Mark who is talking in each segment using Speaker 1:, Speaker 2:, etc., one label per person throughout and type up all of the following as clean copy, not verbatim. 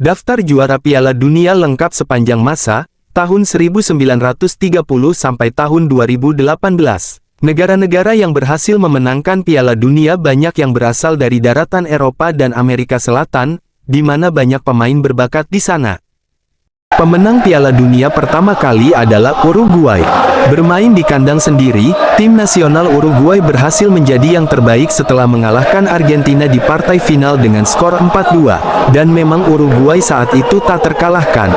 Speaker 1: Daftar juara Piala Dunia lengkap sepanjang masa, tahun 1930 sampai tahun 2018. Negara-negara yang berhasil memenangkan Piala Dunia banyak yang berasal dari daratan Eropa dan Amerika Selatan, di mana banyak pemain berbakat di sana. Pemenang Piala Dunia pertama kali adalah Uruguay. Bermain di kandang sendiri, tim nasional Uruguay berhasil menjadi yang terbaik setelah mengalahkan Argentina di partai final dengan skor 4-2, dan memang Uruguay saat itu tak terkalahkan.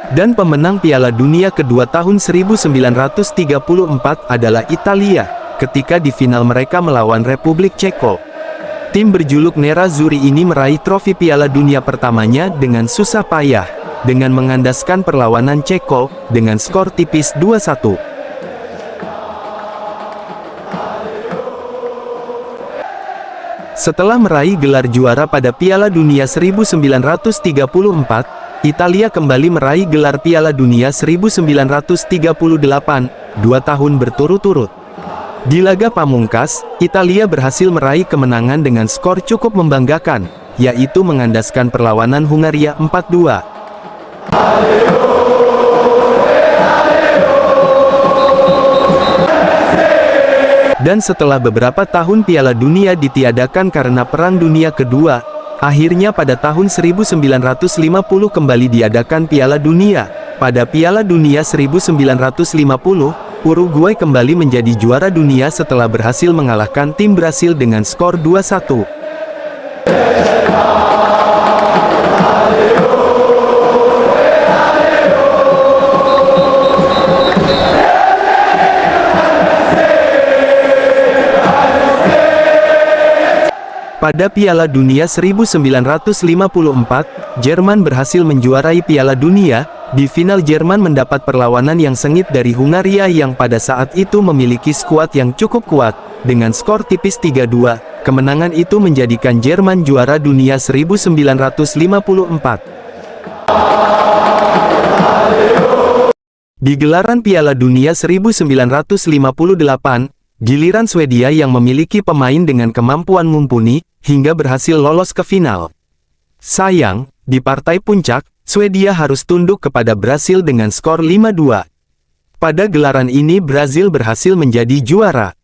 Speaker 1: Dan pemenang Piala Dunia kedua tahun 1934 adalah Italia, ketika di final mereka melawan Republik Ceko. Tim berjuluk Nerazzurri ini meraih trofi Piala Dunia pertamanya dengan susah payah, dengan mengandaskan perlawanan Ceko, dengan skor tipis 2-1. Setelah meraih gelar juara pada Piala Dunia 1934, Italia kembali meraih gelar Piala Dunia 1938, 2 tahun berturut-turut. Di laga pamungkas, Italia berhasil meraih kemenangan dengan skor cukup membanggakan, yaitu mengandaskan perlawanan Hungaria 4-2. Dan setelah beberapa tahun Piala Dunia ditiadakan karena Perang Dunia Kedua, akhirnya pada tahun 1950 kembali diadakan Piala Dunia. Pada Piala Dunia 1950, Uruguay kembali menjadi juara dunia setelah berhasil mengalahkan tim Brasil dengan skor 2-1. Pada Piala Dunia 1954, Jerman berhasil menjuarai Piala Dunia. Di final Jerman mendapat perlawanan yang sengit dari Hungaria yang pada saat itu memiliki skuad yang cukup kuat. Dengan skor tipis 3-2, kemenangan itu menjadikan Jerman juara dunia 1954. Di gelaran Piala Dunia 1958, giliran Swedia yang memiliki pemain dengan kemampuan mumpuni, hingga berhasil lolos ke final. Sayang, di partai puncak, Swedia harus tunduk kepada Brasil dengan skor 5-2. Pada gelaran ini Brasil berhasil menjadi juara.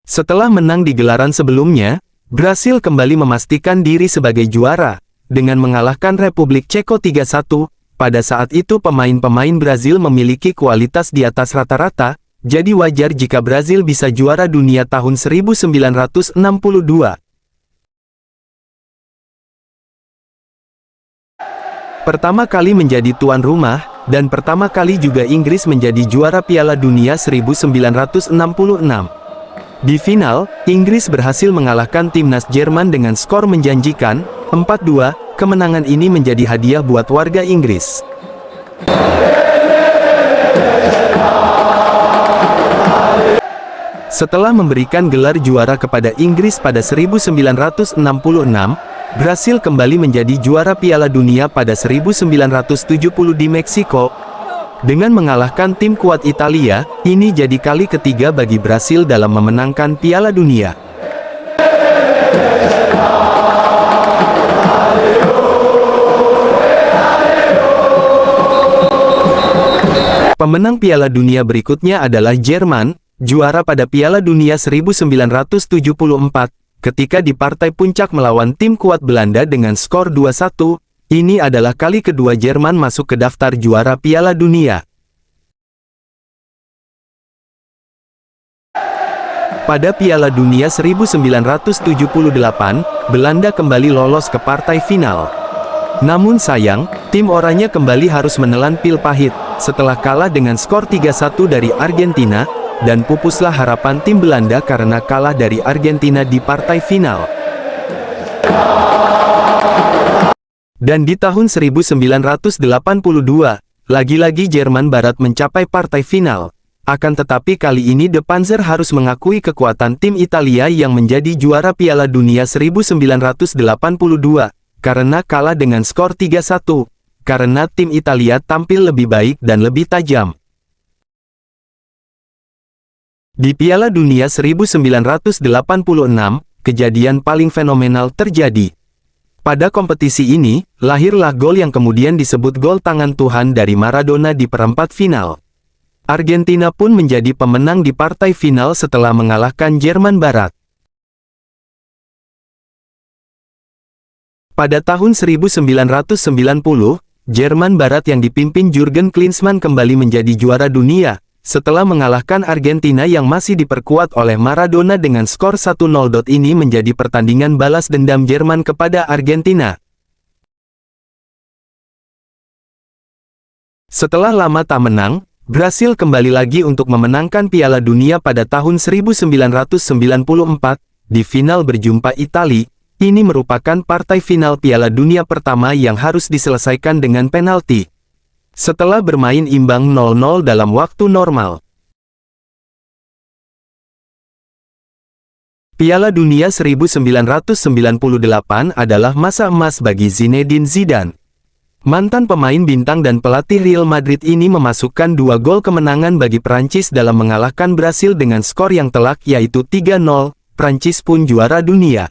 Speaker 1: Setelah menang di gelaran sebelumnya, Brasil kembali memastikan diri sebagai juara, dengan mengalahkan Republik Ceko 3-1. Pada saat itu pemain-pemain Brasil memiliki kualitas di atas rata-rata, jadi wajar jika Brasil bisa juara dunia tahun 1962. Pertama kali menjadi tuan rumah, dan pertama kali juga Inggris menjadi juara Piala Dunia 1966. Di final, Inggris berhasil mengalahkan timnas Jerman dengan skor menjanjikan, 4-2, kemenangan ini menjadi hadiah buat warga Inggris. Setelah memberikan gelar juara kepada Inggris pada 1966, Brasil kembali menjadi juara Piala Dunia pada 1970 di Meksiko. Dengan mengalahkan tim kuat Italia, ini jadi kali ketiga bagi Brasil dalam memenangkan Piala Dunia. Pemenang Piala Dunia berikutnya adalah Jerman, juara pada Piala Dunia 1974, ketika di partai puncak melawan tim kuat Belanda dengan skor 2-1. Ini adalah kali kedua Jerman masuk ke daftar juara Piala Dunia. Pada Piala Dunia 1978, Belanda kembali lolos ke partai final. Namun sayang, tim oranye kembali harus menelan pil pahit, setelah kalah dengan skor 3-1 dari Argentina, dan pupuslah harapan tim Belanda karena kalah dari Argentina di partai final. Dan di tahun 1982, lagi-lagi Jerman Barat mencapai partai final. Akan tetapi kali ini The Panzer harus mengakui kekuatan tim Italia yang menjadi juara Piala Dunia 1982, karena kalah dengan skor 3-1, karena tim Italia tampil lebih baik dan lebih tajam. Di Piala Dunia 1986, kejadian paling fenomenal terjadi. Pada kompetisi ini, lahirlah gol yang kemudian disebut gol tangan Tuhan dari Maradona di perempat final. Argentina pun menjadi pemenang di partai final setelah mengalahkan Jerman Barat. Pada tahun 1990, Jerman Barat yang dipimpin Jurgen Klinsmann kembali menjadi juara dunia, setelah mengalahkan Argentina yang masih diperkuat oleh Maradona dengan skor 1-0. Ini menjadi pertandingan balas dendam Jerman kepada Argentina. Setelah lama tak menang, Brasil kembali lagi untuk memenangkan Piala Dunia pada tahun 1994, di final berjumpa Italia. Ini merupakan partai final Piala Dunia pertama yang harus diselesaikan dengan penalti. Setelah bermain imbang 0-0 dalam waktu normal. Piala Dunia 1998 adalah masa emas bagi Zinedine Zidane. Mantan pemain bintang dan pelatih Real Madrid ini memasukkan 2 gol kemenangan bagi Prancis dalam mengalahkan Brasil dengan skor yang telak yaitu 3-0, Prancis pun juara dunia.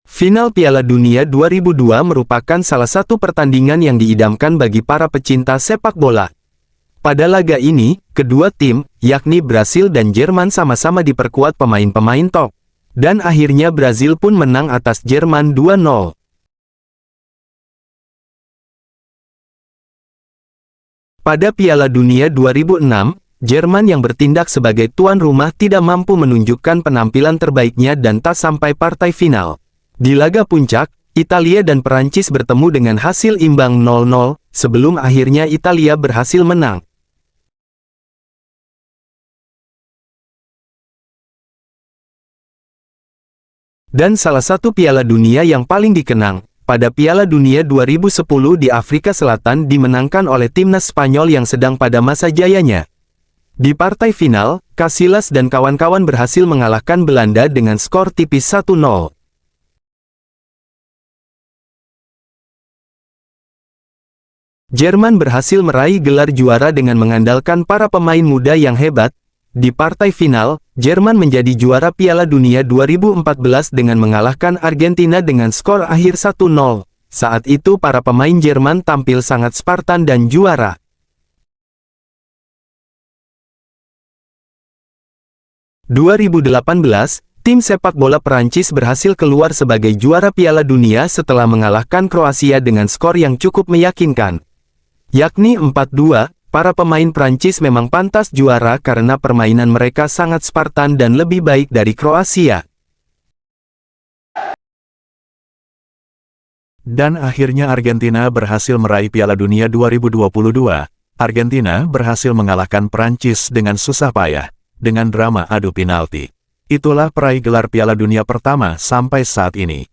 Speaker 1: Final Piala Dunia 2002 merupakan salah satu pertandingan yang diidamkan bagi para pecinta sepak bola. Pada laga ini, kedua tim, yakni Brasil dan Jerman sama-sama diperkuat pemain-pemain top. Dan akhirnya Brasil pun menang atas Jerman 2-0. Pada Piala Dunia 2006, Jerman yang bertindak sebagai tuan rumah tidak mampu menunjukkan penampilan terbaiknya dan tak sampai partai final. Di laga puncak, Italia dan Perancis bertemu dengan hasil imbang 0-0, sebelum akhirnya Italia berhasil menang. Dan salah satu Piala Dunia yang paling dikenang, pada Piala Dunia 2010 di Afrika Selatan dimenangkan oleh timnas Spanyol yang sedang pada masa jayanya. Di partai final, Casillas dan kawan-kawan berhasil mengalahkan Belanda dengan skor tipis 1-0. Jerman berhasil meraih gelar juara dengan mengandalkan para pemain muda yang hebat. Di partai final, Jerman menjadi juara Piala Dunia 2014 dengan mengalahkan Argentina dengan skor akhir 1-0. Saat itu para pemain Jerman tampil sangat Spartan dan juara. (2018), tim sepak bola Perancis berhasil keluar sebagai juara Piala Dunia setelah mengalahkan Kroasia dengan skor yang cukup meyakinkan, yakni 4-2. Para pemain Prancis memang pantas juara karena permainan mereka sangat Spartan dan lebih baik dari Kroasia.
Speaker 2: Dan akhirnya Argentina berhasil meraih Piala Dunia 2022. Argentina berhasil mengalahkan Prancis dengan susah payah, dengan drama adu penalti. Itulah peraih gelar Piala Dunia pertama sampai saat ini.